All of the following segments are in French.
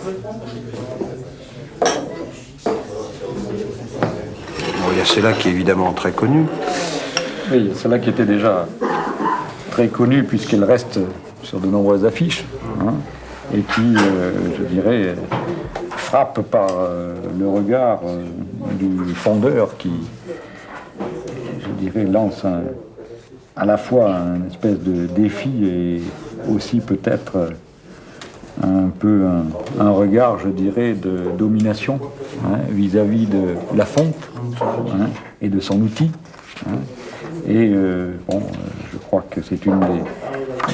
Bon, il y a celle-là qui est évidemment très connue. Oui, celle-là qui était déjà très connue puisqu'elle reste sur de nombreuses affiches, hein, et qui, je dirais, frappe par le regard du fondeur qui, je dirais, lance à la fois un espèce de défi et aussi peut-être un peu un regard, je dirais, de domination, hein, vis-à-vis de la fonte, hein, et de son outil. Hein. Et je crois que c'est une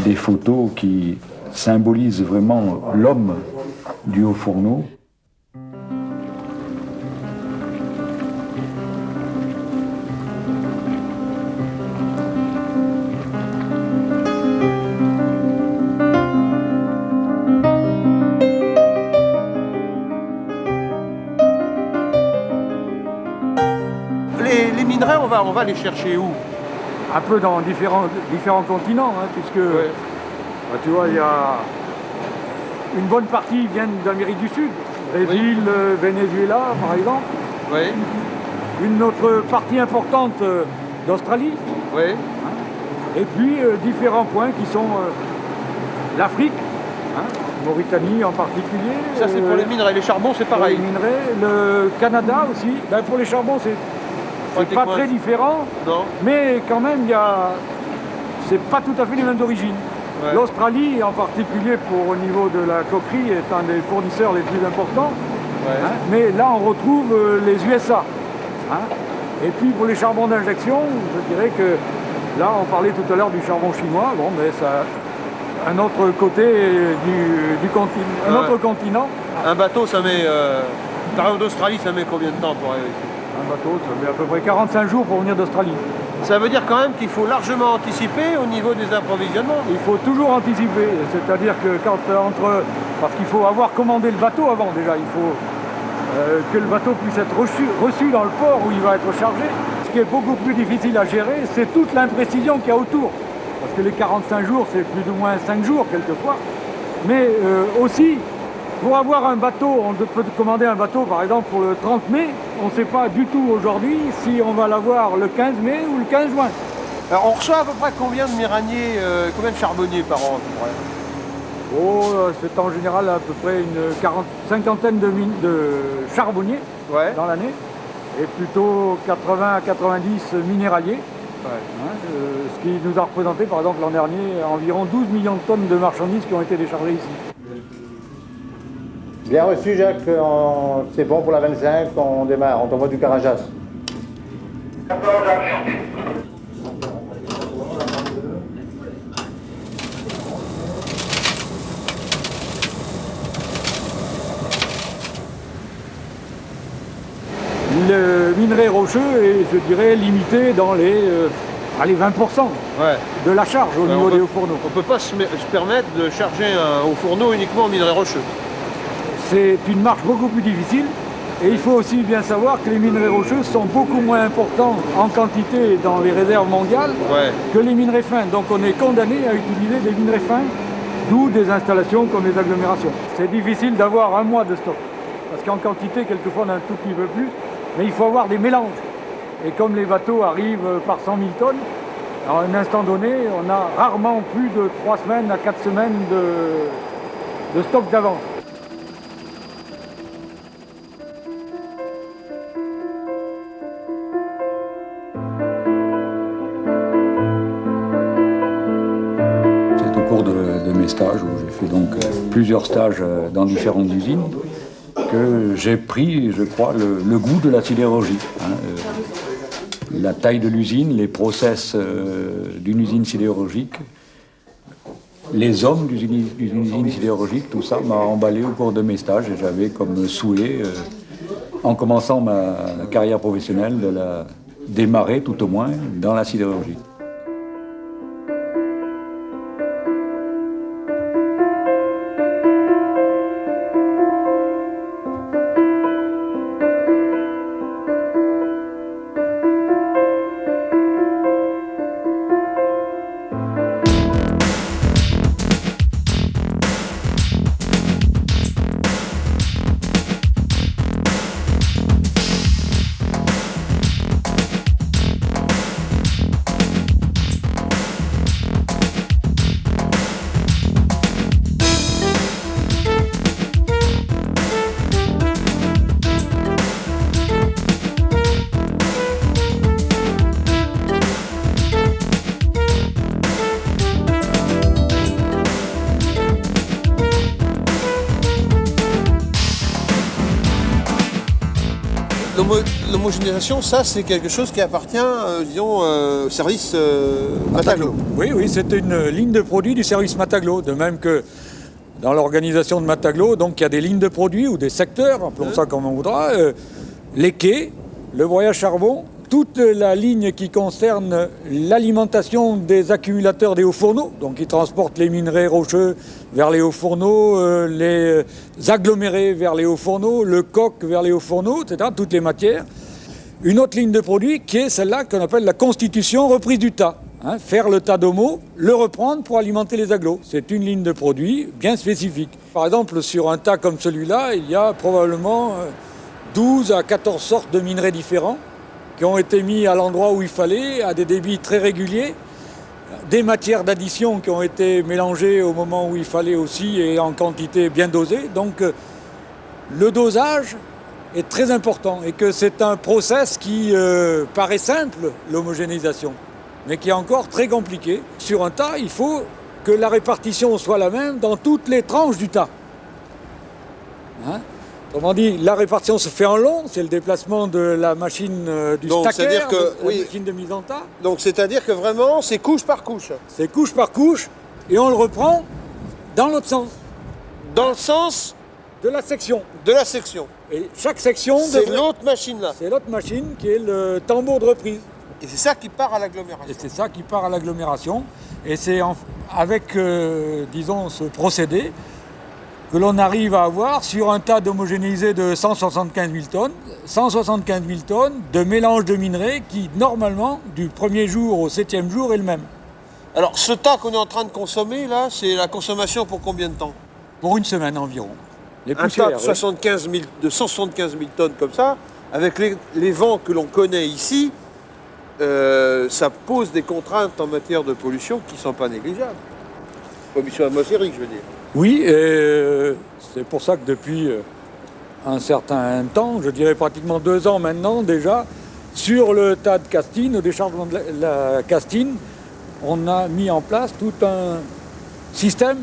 des photos qui symbolise vraiment l'homme du Haut-Fourneau. Les minerais, on va les chercher où? Un peu dans différents continents, hein, puisque tu vois, il y a une bonne partie viennent d'Amérique du Sud, Brésil, Venezuela par exemple. Oui. Une autre partie importante d'Australie. Oui. Hein, et puis différents points qui sont l'Afrique, hein, Mauritanie en particulier. Ça c'est pour les minerais, les charbons c'est pareil. Les minerais, le Canada aussi. Ben, pour les charbons c'est pas très différent, non. Mais quand même, c'est pas tout à fait les mêmes origines. Ouais. L'Australie, en particulier au niveau de la coquerie, est un des fournisseurs les plus importants. Ouais. Hein, mais là, on retrouve les USA. Hein. Et puis pour les charbons d'injection, je dirais que là, on parlait tout à l'heure du charbon chinois. Bon, mais ça, un autre côté du continent, un autre continent. Un bateau, ça met. Par exemple, d'Australie, ça met combien de temps pour arriver ici? Un bateau, ça met à peu près 45 jours pour venir d'Australie. Ça veut dire quand même qu'il faut largement anticiper au niveau des approvisionnements. Il faut toujours anticiper, c'est-à-dire que parce qu'il faut avoir commandé le bateau avant déjà, il faut que le bateau puisse être reçu dans le port où il va être chargé. Ce qui est beaucoup plus difficile à gérer, c'est toute l'imprécision qu'il y a autour. Parce que les 45 jours, c'est plus ou moins 5 jours quelquefois. Mais aussi, pour avoir un bateau, on peut commander un bateau par exemple pour le 30 mai, on ne sait pas du tout aujourd'hui si on va l'avoir le 15 mai ou le 15 juin. Alors on reçoit à peu près combien de miraniers, combien de charbonniers par an à peu près? Oh, c'est en général à peu près une cinquantaine de charbonniers dans l'année, et plutôt 80 à 90 minéraliers. Ouais. Hein, ce qui nous a représenté par exemple l'an dernier environ 12 millions de tonnes de marchandises qui ont été déchargées ici. Bien reçu Jacques, c'est bon pour la 25, on démarre, on t'envoie du Carajas. Le minerai rocheux est, je dirais, limité dans les 20% de la charge au niveau des hauts-fourneaux. On ne peut pas se permettre de charger un haut-fourneau uniquement en minerai rocheux. C'est une marche beaucoup plus difficile et il faut aussi bien savoir que les minerais rocheux sont beaucoup moins importants en quantité dans les réserves mondiales que les minerais fins. Donc on est condamné à utiliser des minerais fins, d'où des installations comme les agglomérations. C'est difficile d'avoir un mois de stock parce qu'en quantité, quelquefois, on a un tout petit peu plus, mais il faut avoir des mélanges. Et comme les bateaux arrivent par 100 000 tonnes, à un instant donné, on a rarement plus de 3 semaines à 4 semaines de stock d'avance. De mes stages, où j'ai fait donc plusieurs stages dans différentes usines, que j'ai pris, je crois, le goût de la sidérurgie. Hein, la taille de l'usine, les process d'une usine sidérurgique, les hommes d'une usine sidérurgique, tout ça m'a emballé au cours de mes stages et j'avais comme souhait, en commençant ma carrière professionnelle, de la démarrer tout au moins dans la sidérurgie. l'homogénéisation, ça, c'est quelque chose qui appartient, disons, au service Mataglo. Oui, c'était une ligne de produits du service Mataglo, de même que dans l'organisation de Mataglo, donc il y a des lignes de produits ou des secteurs, appelons ça comme on voudra, les quais, le broyage charbon, toute la ligne qui concerne l'alimentation des accumulateurs des hauts fourneaux, donc qui transportent les minerais rocheux vers les hauts fourneaux, les agglomérés vers les hauts fourneaux, le coq vers les hauts fourneaux, etc., toutes les matières. Une autre ligne de produits qui est celle-là qu'on appelle la constitution reprise du tas. Faire le tas d'homo, le reprendre pour alimenter les agglos. C'est une ligne de produits bien spécifique. Par exemple, sur un tas comme celui-là, il y a probablement 12 à 14 sortes de minerais différents qui ont été mis à l'endroit où il fallait, à des débits très réguliers, des matières d'addition qui ont été mélangées au moment où il fallait aussi et en quantité bien dosée. Donc le dosage est très important et que c'est un process qui paraît simple, l'homogénéisation, mais qui est encore très compliqué. Sur un tas, il faut que la répartition soit la même dans toutes les tranches du tas. Autrement dit, la répartition se fait en long, c'est le déplacement de la machine du stacker, la machine de mise en tas. Donc c'est-à-dire que vraiment, c'est couche par couche. C'est couche par couche, et on le reprend dans l'autre sens. Dans le sens de la section. De la section. Et chaque section... C'est l'autre machine là. C'est l'autre machine qui est le tambour de reprise. Et c'est ça qui part à l'agglomération. Et c'est ça qui part à l'agglomération. Et c'est avec, disons, ce procédé que l'on arrive à avoir sur un tas d'homogénéisé de 175 000 tonnes, 175 000 tonnes de mélange de minerais qui, normalement, du premier jour au 7e jour, est le même. Alors, ce tas qu'on est en train de consommer, là, c'est la consommation pour combien de temps? Pour une semaine environ. Un tas de 175 000 tonnes comme ça, avec les vents que l'on connaît ici, ça pose des contraintes en matière de pollution qui ne sont pas négligeables. Pollution atmosphérique, je veux dire. Oui, c'est pour ça que depuis un certain temps, je dirais pratiquement 2 ans maintenant déjà, sur le tas de Castine, au déchargement de la Castine, on a mis en place tout un système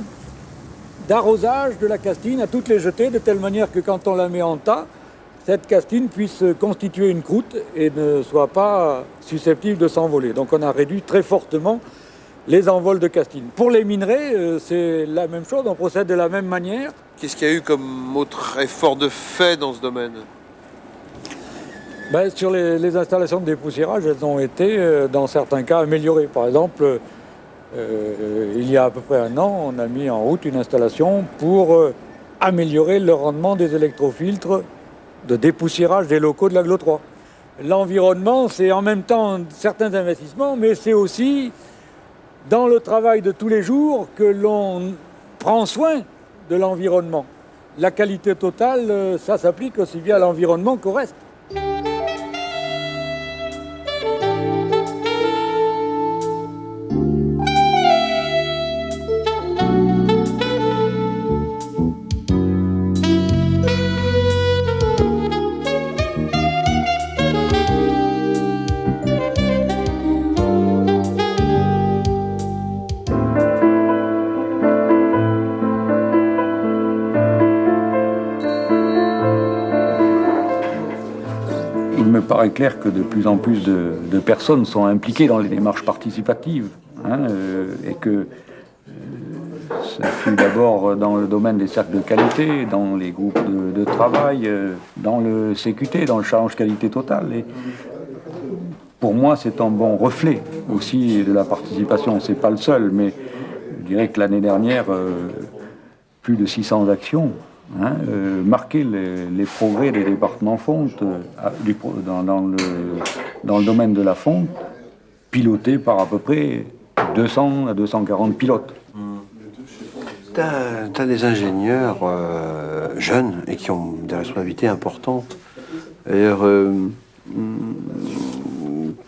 d'arrosage de la Castine à toutes les jetées, de telle manière que quand on la met en tas, cette Castine puisse constituer une croûte et ne soit pas susceptible de s'envoler. Donc on a réduit très fortement les envols de Castine. Pour les minerais, c'est la même chose, on procède de la même manière. Qu'est-ce qu'il y a eu comme autre effort de fait dans ce domaine? Sur les installations de dépoussiérage, elles ont été, dans certains cas, améliorées. Par exemple, il y a à peu près 1 an, on a mis en route une installation pour améliorer le rendement des électrofiltres de dépoussiérage des locaux de l'Agglo 3. L'environnement, c'est en même temps certains investissements, mais c'est aussi dans le travail de tous les jours que l'on prend soin de l'environnement. La qualité totale, ça s'applique aussi bien à l'environnement qu'au reste. Il me paraît clair que de plus en plus de personnes sont impliquées dans les démarches participatives, et que ça fut d'abord dans le domaine des cercles de qualité, dans les groupes de travail, dans le CQT, dans le challenge qualité totale. Et pour moi, c'est un bon reflet aussi de la participation. C'est pas le seul, mais je dirais que l'année dernière, plus de 600 actions marquer les progrès des départements fonte dans le domaine de la fonte, piloté par à peu près 200 à 240 pilotes. T'as des ingénieurs jeunes et qui ont des responsabilités importantes. D'ailleurs,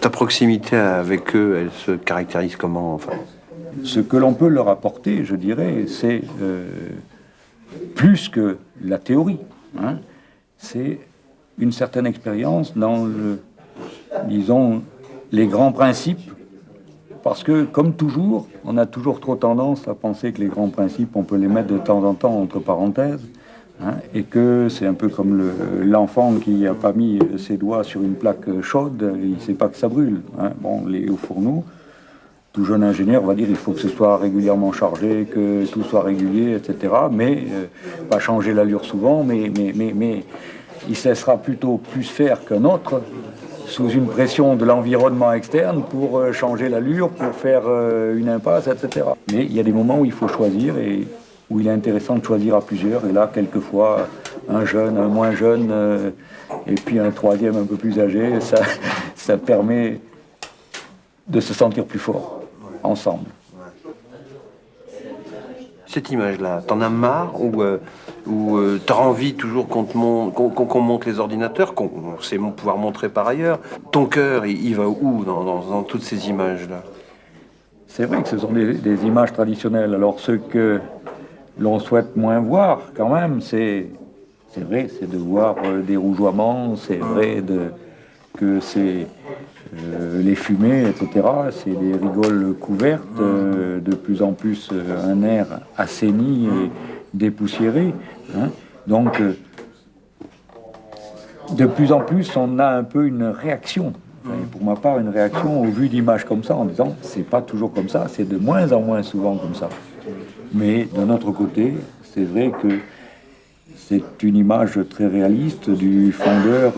ta proximité avec eux, elle se caractérise comment, enfin? Ce que l'on peut leur apporter, je dirais, c'est plus que la théorie. C'est une certaine expérience dans, disons, les grands principes. Parce que, comme toujours, on a toujours trop tendance à penser que les grands principes, on peut les mettre de temps en temps entre parenthèses. hein, et que c'est un peu comme l'enfant qui n'a pas mis ses doigts sur une plaque chaude, il ne sait pas que ça brûle. Hein. Bon, les hauts fourneaux, tout jeune ingénieur va dire il faut que ce soit régulièrement chargé, que tout soit régulier, etc. Mais pas changer l'allure souvent, mais il se laissera plutôt plus faire qu'un autre sous une pression de l'environnement externe pour changer l'allure, pour faire une impasse, etc. Mais il y a des moments où il faut choisir et où il est intéressant de choisir à plusieurs. Et là, quelquefois, un jeune, un moins jeune, et puis un troisième un peu plus âgé, ça permet de se sentir plus fort, ensemble. Cette image-là, t'en as marre ou t'as envie toujours qu'on monte les ordinateurs, qu'on sait pouvoir montrer par ailleurs? Ton cœur, il va où dans toutes ces images-là? C'est vrai que ce sont des images traditionnelles. Alors ce que l'on souhaite moins voir quand même, c'est vrai, c'est de voir des rougeoiements, c'est vrai que c'est les fumées, etc. C'est des rigoles couvertes, de plus en plus un air assaini et dépoussiéré. Hein. Donc, de plus en plus, on a un peu une réaction. Enfin, pour ma part, une réaction au vu d'images comme ça, en disant c'est pas toujours comme ça, c'est de moins en moins souvent comme ça. Mais d'un autre côté, c'est vrai que c'est une image très réaliste du fondeur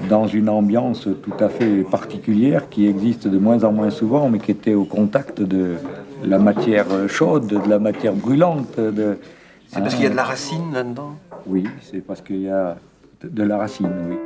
dans une ambiance tout à fait particulière qui existe de moins en moins souvent, mais qui était au contact de la matière chaude, de la matière brûlante. C'est parce qu'il y a de la racine là-dedans? Oui, c'est parce qu'il y a de la racine, oui.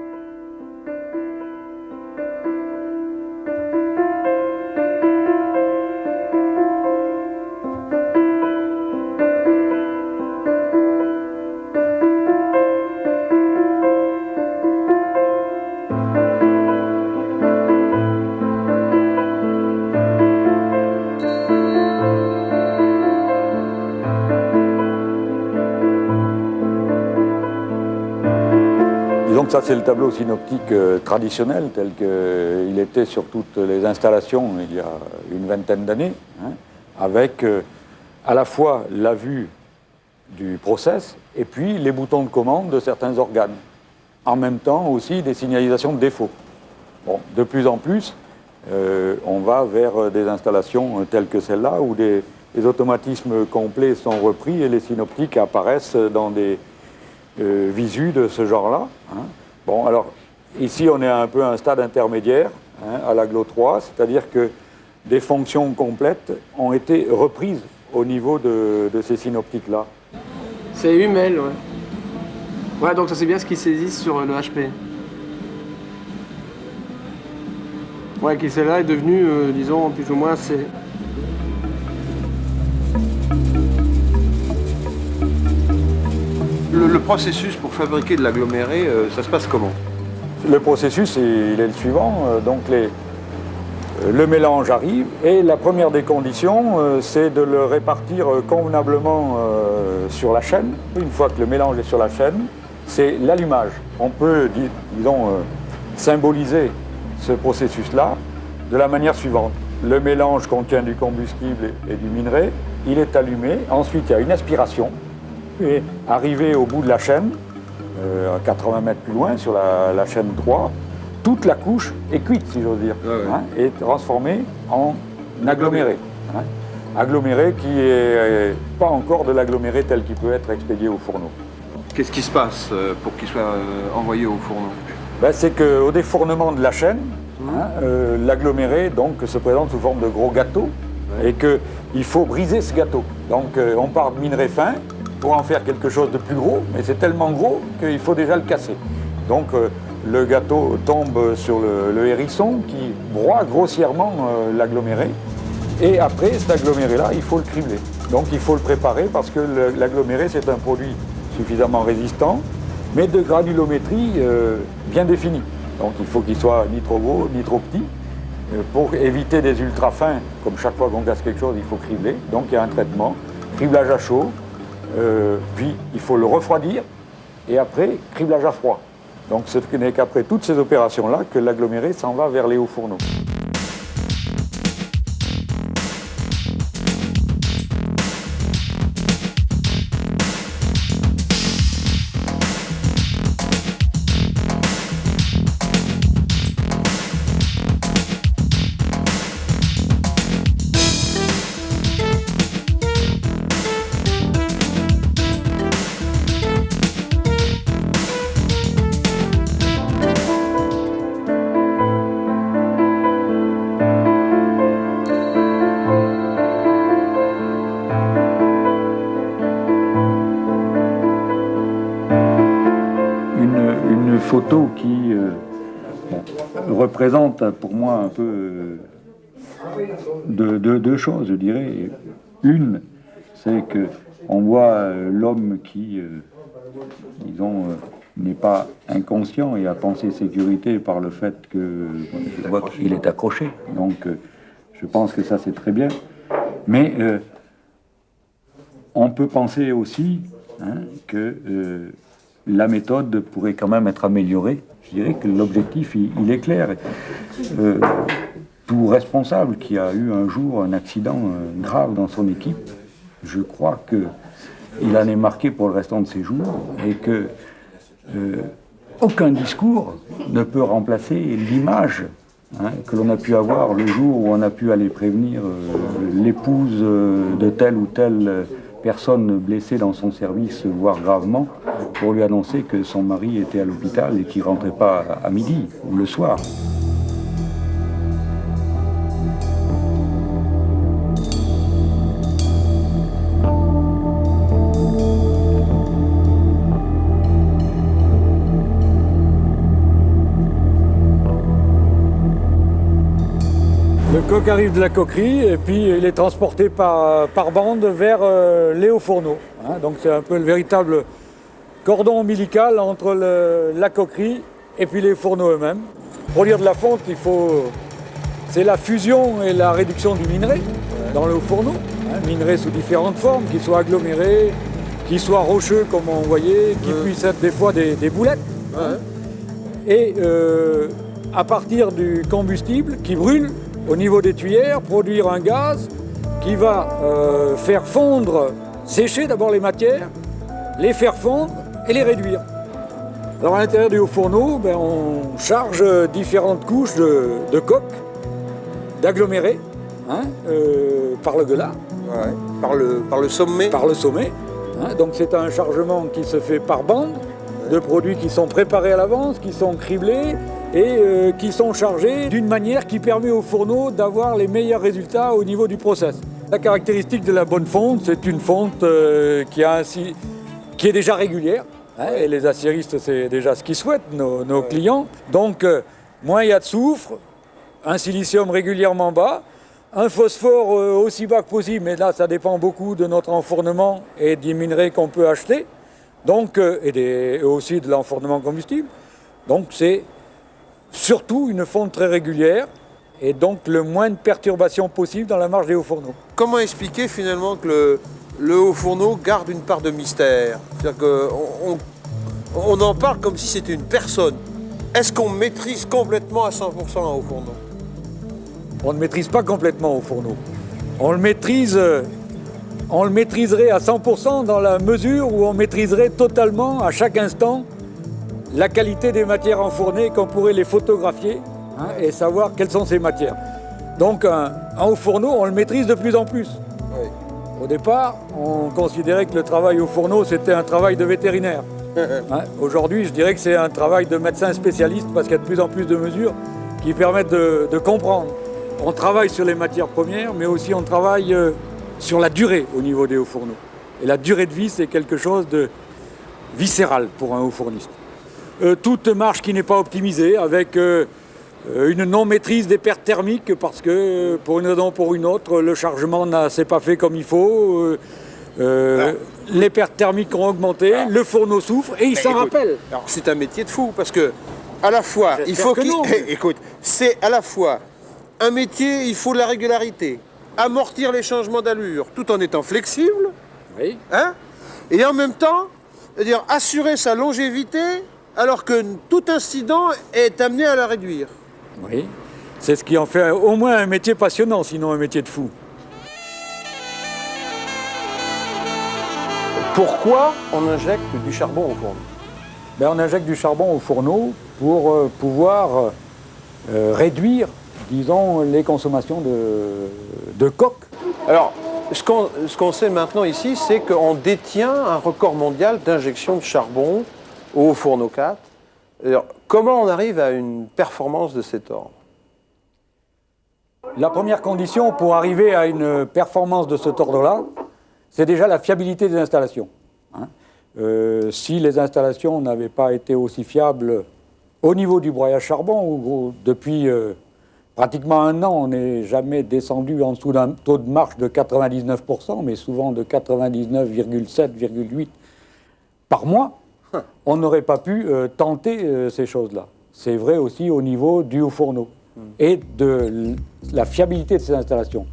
Donc ça, c'est le tableau synoptique traditionnel tel qu'il était sur toutes les installations il y a une vingtaine d'années, hein, avec à la fois la vue du process et puis les boutons de commande de certains organes. En même temps aussi des signalisations de défaut. Bon, de plus en plus, on va vers des installations telles que celle-là où les automatismes complets sont repris et les synoptiques apparaissent dans des visu de ce genre-là. Hein. Bon, alors, ici, on est un peu à un stade intermédiaire, hein, à l'Aglo 3, c'est-à-dire que des fonctions complètes ont été reprises au niveau de ces synoptiques-là. C'est UML, ouais. Ouais, donc ça c'est bien ce qu'ils saisissent sur le HP. Ouais, qui celle-là est devenue, disons, plus ou moins, c'est... Le processus pour fabriquer de l'aggloméré, ça se passe comment? Le processus, il est le suivant. Donc le mélange arrive et la première des conditions, c'est de le répartir convenablement sur la chaîne. Une fois que le mélange est sur la chaîne, c'est l'allumage. On peut, disons, symboliser ce processus-là de la manière suivante. Le mélange contient du combustible et du minerai, il est allumé, ensuite il y a une aspiration. Et arrivé au bout de la chaîne, à 80 mètres plus loin, sur la chaîne 3, toute la couche est cuite, si j'ose dire, hein, et transformée en aggloméré. Hein. Aggloméré qui n'est pas encore de l'aggloméré tel qu'il peut être expédié au fourneau. Qu'est-ce qui se passe pour qu'il soit envoyé au fourneau? Ben, c'est qu'au défournement de la chaîne, hein, l'aggloméré donc, se présente sous forme de gros gâteau, et qu'il faut briser ce gâteau. Donc on part de minerai fin, pour en faire quelque chose de plus gros, mais c'est tellement gros qu'il faut déjà le casser. Donc le gâteau tombe sur le hérisson qui broie grossièrement l'aggloméré. Et après, cet aggloméré-là, il faut le cribler. Donc il faut le préparer parce que l'aggloméré, c'est un produit suffisamment résistant, mais de granulométrie bien définie. Donc il faut qu'il soit ni trop gros, ni trop petit. Pour éviter des ultra fins, comme chaque fois qu'on casse quelque chose, il faut cribler. Donc il y a un traitement, criblage à chaud, puis il faut le refroidir, et après, criblage à froid. Donc ce n'est qu'après toutes ces opérations-là que l'aggloméré s'en va vers les hauts fourneaux. photo qui représente pour moi un peu deux choses, je dirais. Une, c'est qu'on voit l'homme qui, disons, n'est pas inconscient et a pensé sécurité par le fait qu'il est accroché. Donc, je pense que ça, c'est très bien. Mais on peut penser aussi que la méthode pourrait quand même être améliorée. Je dirais que l'objectif, il est clair. Tout responsable qui a eu un jour un accident grave dans son équipe, je crois qu'il en est marqué pour le restant de ses jours et que aucun discours ne peut remplacer l'image que l'on a pu avoir le jour où on a pu aller prévenir l'épouse de telle ou telle personne blessée dans son service, voire gravement, pour lui annoncer que son mari était à l'hôpital et qu'il ne rentrait pas à midi ou le soir. Le coq arrive de la coquerie et puis il est transporté par bande vers les hauts fourneaux. Donc c'est un peu le véritable cordon ombilical entre la coquerie et puis les fourneaux eux-mêmes. Pour produire de la fonte, c'est la fusion et la réduction du minerai dans le haut fourneau. Minerai sous différentes formes, qui soient agglomérés, qui soient rocheux comme on voyait, qui puissent être des fois des boulettes. Et à partir du combustible qui brûle au niveau des tuyères, produire un gaz qui va faire fondre, sécher d'abord les matières, les faire fondre et les réduire. Alors à l'intérieur du haut fourneau, on charge différentes couches de coque, d'agglomérés, par le gueulard. Par le sommet. Par le sommet. Donc c'est un chargement qui se fait par bande, de produits qui sont préparés à l'avance, qui sont criblés, et qui sont chargés d'une manière qui permet au fourneau d'avoir les meilleurs résultats au niveau du process. La caractéristique de la bonne fonte, c'est une fonte qui est déjà régulière. Et les aciéristes, c'est déjà ce qu'ils souhaitent, nos clients. Donc, moins il y a de soufre, un silicium régulièrement bas, un phosphore aussi bas que possible, mais là, ça dépend beaucoup de notre enfournement et des minerais qu'on peut acheter, donc, et aussi de l'enfournement combustible. Donc, c'est surtout une fonte très régulière et donc le moins de perturbations possible dans la marge des hauts fourneaux. Comment expliquer finalement que le haut fourneau garde une part de mystère? C'est-à-dire qu'on en parle comme si c'était une personne. Est-ce qu'on maîtrise complètement à 100% un haut fourneau? On ne maîtrise pas complètement au fourneau. On le maîtriserait à 100% dans la mesure où on maîtriserait totalement à chaque instant la qualité des matières enfournées, qu'on pourrait les photographier et savoir quelles sont ces matières. Donc un haut fourneau, on le maîtrise de plus en plus. Oui. Au départ, on considérait que le travail au fourneau, c'était un travail de vétérinaire. Aujourd'hui, je dirais que c'est un travail de médecin spécialiste parce qu'il y a de plus en plus de mesures qui permettent de comprendre. On travaille sur les matières premières, mais aussi on travaille sur la durée au niveau des hauts fourneaux. Et la durée de vie, c'est quelque chose de viscéral pour un haut fourniste. Toute marge qui n'est pas optimisée, avec une non-maîtrise des pertes thermiques, parce que pour une raison ou pour une autre, le chargement ne s'est pas fait comme il faut. Les pertes thermiques ont augmenté, le fourneau souffre et il s'en rappelle. Alors c'est un métier de fou parce que à la fois il faut qu'il écoute, c'est à la fois un métier, il faut de la régularité, amortir les changements d'allure tout en étant flexible, Oui. Et en même temps, c'est-à-dire assurer sa longévité alors que tout incident est amené à la réduire. Oui. C'est ce qui en fait au moins un métier passionnant, sinon un métier de fou. Pourquoi on injecte du charbon au fourneau? On injecte du charbon au fourneau pour pouvoir réduire, disons, les consommations de coke. Alors, ce qu'on sait maintenant ici, c'est qu'on détient un record mondial d'injection de charbon au fourneau 4. Alors, comment on arrive à une performance de cet ordre? La première condition pour arriver à une performance de cet ordre-là, c'est déjà la fiabilité des installations. Si les installations n'avaient pas été aussi fiables Au niveau du broyage charbon, où depuis pratiquement un an, on n'est jamais descendu en dessous d'un taux de marche de 99%, mais souvent de 99,7,8 par mois, on n'aurait pas pu tenter ces choses-là. C'est vrai aussi au niveau du haut fourneau et de la fiabilité de ces installations.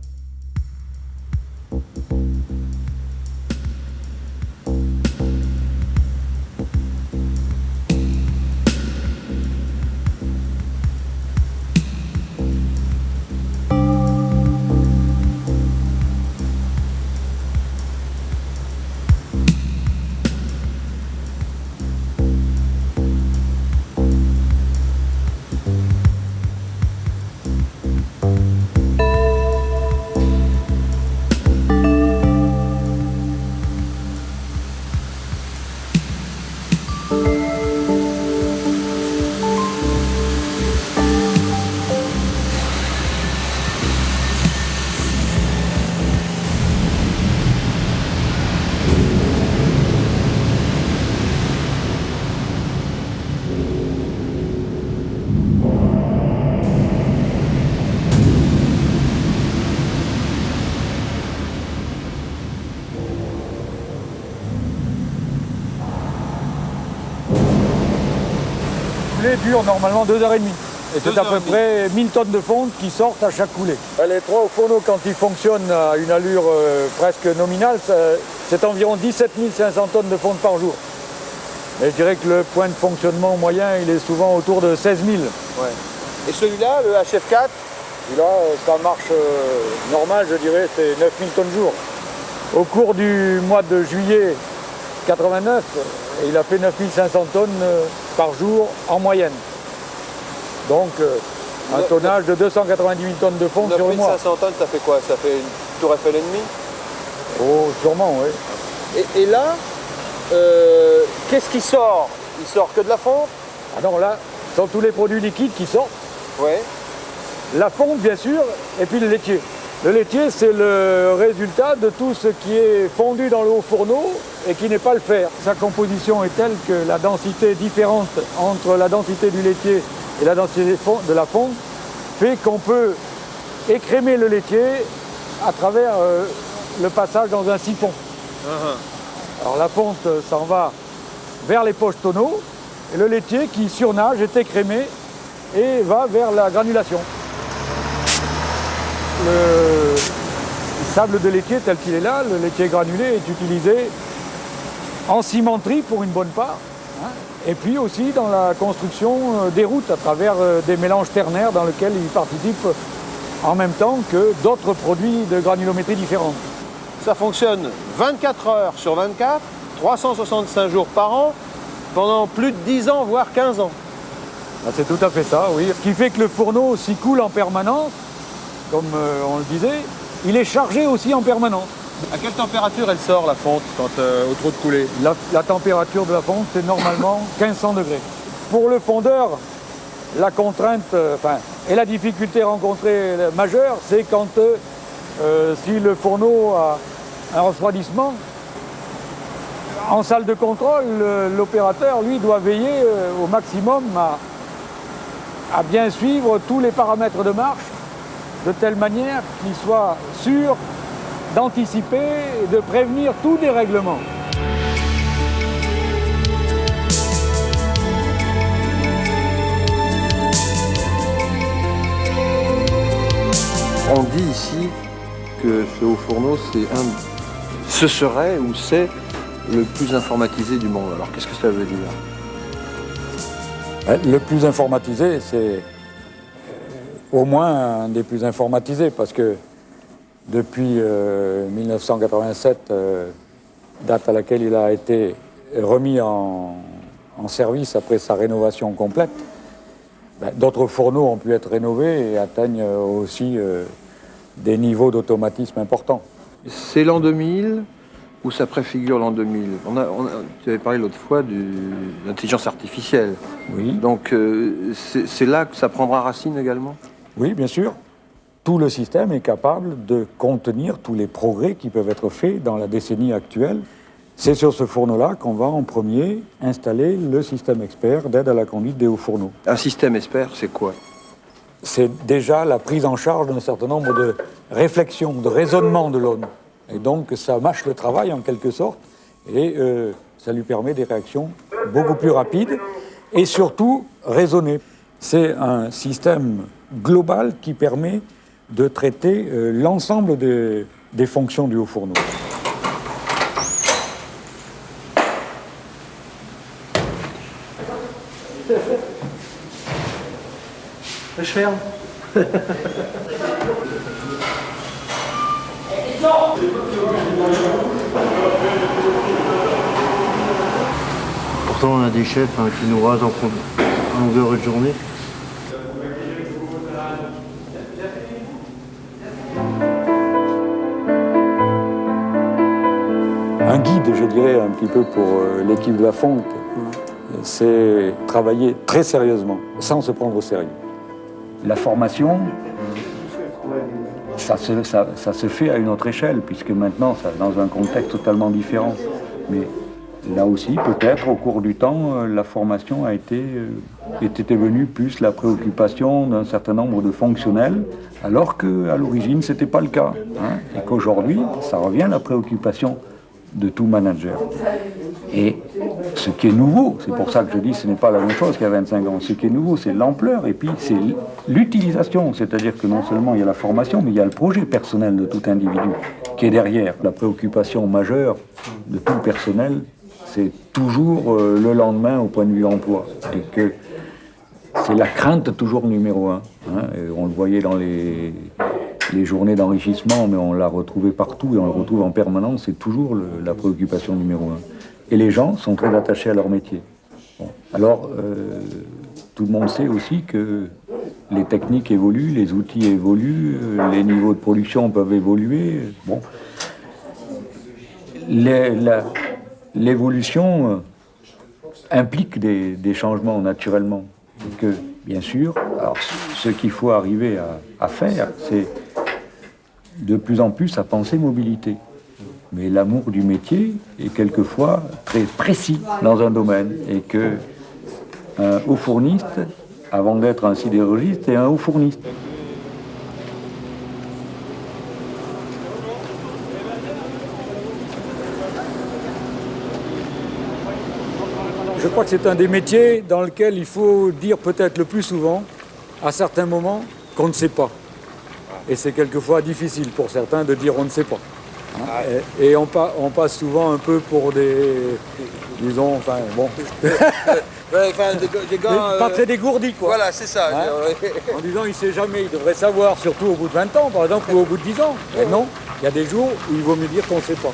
Dure normalement 2h30. Et c'est à peu près 1000 tonnes de fonte qui sortent à chaque coulée. Les trois fourneaux, quand ils fonctionnent à une allure presque nominale, c'est environ 17 500 tonnes de fonte par jour. Et je dirais que le point de fonctionnement moyen, il est souvent autour de 16 000. Ouais. Et celui-là, le HF4, Là, ça marche normal, je dirais, c'est 9000 tonnes jour. Au cours du mois de juillet 89, il a fait 9500 tonnes par jour en moyenne. Donc, un tonnage de 290 000 tonnes de fonte sur le mois. 9500 tonnes, ça fait quoi? Ça fait une tour Eiffel et demi? Oh, sûrement, oui. Et là, qu'est-ce qui sort? Il sort que de la fonte? Ah non, là, ce sont tous les produits liquides qui sortent. Ouais. La fonte, bien sûr, et puis le laitier. Le laitier, c'est le résultat de tout ce qui est fondu dans le haut fourneau et qui n'est pas le fer. Sa composition est telle que la densité différente entre la densité du laitier et la densité de la fonte fait qu'on peut écrémer le laitier à travers le passage dans un siphon. Alors la fonte s'en va vers les poches tonneaux et le laitier qui surnage est écrémé et va vers la granulation. Le sable de laitier tel qu'il est là, le laitier granulé, est utilisé en cimenterie pour une bonne part, hein, et puis aussi dans la construction des routes à travers des mélanges ternaires dans lesquels il participe en même temps que d'autres produits de granulométrie différentes. Ça fonctionne 24 heures sur 24, 365 jours par an, pendant plus de 10 ans, voire 15 ans. Ah, c'est tout à fait ça, oui. Ce qui fait que le fourneau s'y coule en permanence, comme on le disait, il est chargé aussi en permanence. À quelle température elle sort la fonte quand au trou de coulée? La température de la fonte, c'est normalement 1500 degrés. Pour le fondeur, la contrainte, et la difficulté rencontrée majeure, c'est quand si le fourneau a un refroidissement, en salle de contrôle, l'opérateur, lui, doit veiller au maximum à bien suivre tous les paramètres de marche, de telle manière qu'il soit sûr d'anticiper et de prévenir tout dérèglement. On dit ici que ce haut fourneau, ce serait ou c'est le plus informatisé du monde. Alors qu'est-ce que ça veut dire? Le plus informatisé, c'est au moins un des plus informatisés, parce que depuis 1987, date à laquelle il a été remis en service après sa rénovation complète, d'autres fourneaux ont pu être rénovés et atteignent aussi des niveaux d'automatisme importants. C'est l'an 2000 ou ça préfigure l'an 2000? Tu avais parlé l'autre fois de l'intelligence artificielle. Oui. Donc c'est là que ça prendra racine également? Oui, bien sûr. Tout le système est capable de contenir tous les progrès qui peuvent être faits dans la décennie actuelle C'est sur ce fourneau-là qu'on va en premier installer le système expert d'aide à la conduite des hauts fourneaux. Un système expert, c'est quoi? C'est déjà la prise en charge d'un certain nombre de réflexions, de raisonnements de l'homme. Et donc ça mâche le travail en quelque sorte, et ça lui permet des réactions beaucoup plus rapides et surtout raisonnées. C'est un système global qui permet de traiter l'ensemble des fonctions du haut fourneau. Je ferme. Pourtant, on a des chefs qui nous rasent en longueur de journée. Un guide, je dirais, un petit peu pour l'équipe de la fonte, c'est travailler très sérieusement, sans se prendre au sérieux. La formation, ça se fait à une autre échelle, puisque maintenant, ça, dans un contexte totalement différent. Mais là aussi, peut-être, au cours du temps, la formation était devenue plus la préoccupation d'un certain nombre de fonctionnels, alors qu'à l'origine, ce n'était pas le cas. Et qu'aujourd'hui, ça revient à la préoccupation de tout manager. Et ce qui est nouveau, c'est pour ça que je dis que ce n'est pas la même chose qu'il y a 25 ans, ce qui est nouveau, c'est l'ampleur et puis c'est l'utilisation, c'est-à-dire que non seulement il y a la formation, mais il y a le projet personnel de tout individu qui est derrière. La préoccupation majeure de tout personnel, c'est toujours le lendemain au point de vue emploi, et que c'est la crainte toujours numéro un. Et on le voyait dans les journées d'enrichissement, mais on l'a retrouvé partout et on le retrouve en permanence, c'est toujours la préoccupation numéro un. Et les gens sont très attachés à leur métier. Bon. Alors, tout le monde sait aussi que les techniques évoluent, les outils évoluent, les niveaux de production peuvent évoluer. Bon. L'évolution implique des changements naturellement. Et que, bien sûr, alors, ce qu'il faut arriver à faire, c'est de plus en plus à penser mobilité. Mais l'amour du métier est quelquefois très précis dans un domaine, et que un haut fourniste, avant d'être un sidérurgiste, est un haut fourniste. Je crois que c'est un des métiers dans lequel il faut dire peut-être le plus souvent, à certains moments, qu'on ne sait pas. Et c'est quelquefois difficile pour certains de dire on ne sait pas. Et on passe souvent un peu pour des, disons, enfin bon, des gars, pas très dégourdis quoi. Voilà, c'est ça. En disant il ne sait jamais, il devrait savoir, surtout au bout de 20 ans par exemple, ou au bout de 10 ans. Mais non, il y a des jours où il vaut mieux dire qu'on ne sait pas.